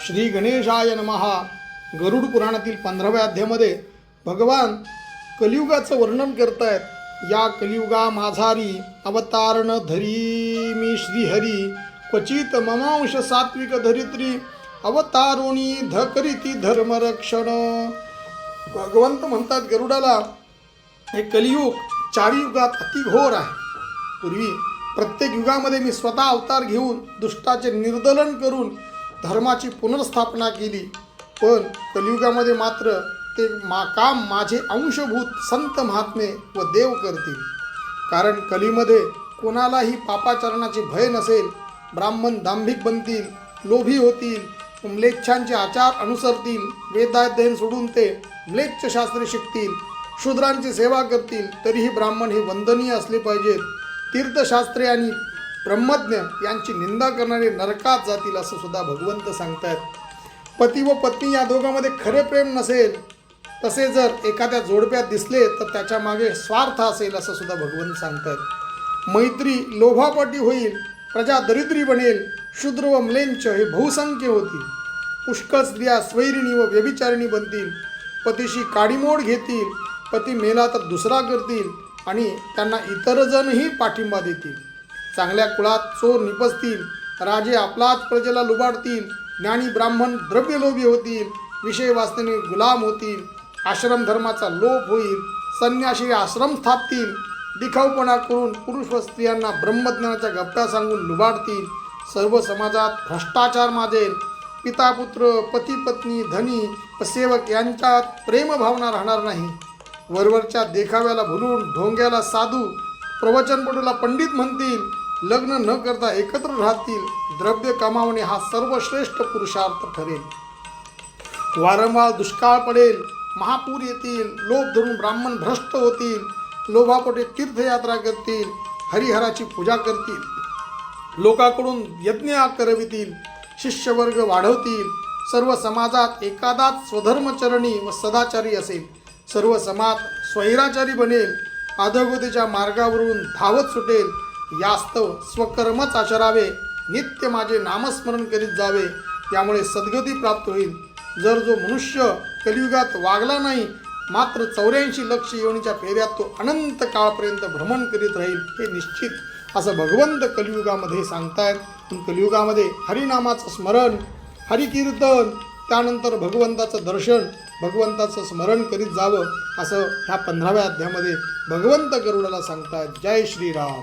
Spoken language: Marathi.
श्री गणेशाय नमः. गरुड पुराणातील 15व्या अध्यायामध्ये भगवान कलियुगाचं वर्णन करतायत. या कलियुगा माझारी अवतारण धरी मी श्रीहरी, क्वचित ममांश सात्विक धरित्री अवतारोणी धकरिती धर्मरक्षण. भगवंत म्हणतात गरुडाला, हे कलियुग 4 युगात अतिघोर आहे. पूर्वी प्रत्येक युगामध्ये मी स्वतः अवतार घेऊन दुष्टाचे निर्दलन करून धर्माची पुनर्स्थापना केली, पण कलियुगामध्ये मात्र ते काम माझे अंशभूत संत महात्मे व देव करतील. कारण कलीमध्ये कोणालाही पापाचरणाचे भय नसेल. ब्राह्मण दांभिक बनतील, लोभी होतील, म्लेच्छांचे आचार अनुसरतील, वेदाध्ययन सोडून ते म्लेच्छ शास्त्रे शिकतील, शूद्रांची सेवा करतील. तरीही ब्राह्मण हे वंदनीय असले पाहिजेत. तीर्थशास्त्रे आणि ब्रह्मज्ञ यांची निंदा करणारे नरकात जातील असं सुद्धा भगवंत सांगतायत. पती व पत्नी या दोघांमध्ये खरे प्रेम नसेल, तसे जर एखाद्या जोडप्यात दिसले तर त्याच्या मागे स्वार्थ असेल असं सुद्धा भगवंत सांगतायत. मैत्री लोभापाटी होईल, प्रजा दरिद्री बनेल, शूद्र व म्लेंच हे बहुसंख्य होतील. पुष्कळ स्त्रिया स्वैरिणी व व्यभिचारिणी बनतील, पतीशी काडीमोड घेतील, पती मेला तर दुसरा करतील आणि त्यांना इतर जणही पाठिंबा देतील. चांगल्या कुळात चोर निपजतील, राजे आपलाच प्रजेला लुबाडतील, ज्ञानी ब्राह्मण द्रव्यलोभी होतील, विषय वासनेने गुलाम होतील, आश्रम धर्माचा लोप होईल, संन्यासी आश्रम स्थापतील, दिखाऊपणा करून पुरुष व स्त्रियांना ब्रह्मज्ञानाच्या गप्पा सांगून लुबाडतील. सर्व समाजात भ्रष्टाचार माजेल, पिता पुत्र, पती पत्नी, धनी व सेवक यांच्यात प्रेमभावना राहणार नाही. वरवरच्या देखाव्याला भुलून ढोंग्याला साधू, प्रवचनपटूला पंडित म्हणतील, लग्न न करता एकत्र राहतील. द्रव्य कमावणे हा सर्वश्रेष्ठ पुरुषार्थ ठरेल. वारंवार दुष्काळ पडेल, महापूर येतील, लोभ धरून ब्राह्मण भ्रष्ट होतील, लोभापोटे तीर्थयात्रा करतील, हरिहराची पूजा करतील, लोकांकडून यज्ञ करवितील, शिष्यवर्ग वाढवतील. सर्व समाजात एखादाच स्वधर्मचरणी व सदाचारी असेल. सर्व समाज स्वैराचारी बनेल, अधोगतीच्या मार्गावरून धावत सुटेल. यास्तव स्वकर्मच आचरावे, नित्य माझे नामस्मरण करीत जावे, यामुळे सद्गती प्राप्त होईल. जर जो मनुष्य कलियुगात वागला नाही, मात्र 84 लक्ष योनीच्या फेऱ्यात तो अनंत काळपर्यंत भ्रमण करीत राहील, हे निश्चित असं भगवंत कलियुगामध्ये सांगतायत. कलियुगामध्ये हरिनामाचं स्मरण, हरिकीर्तन, त्यानंतर भगवंताचं दर्शन, भगवंताचं स्मरण करीत जावं असं ह्या 15व्या अध्यायामध्ये भगवंत गरुडाला सांगतायत. जय श्रीराम.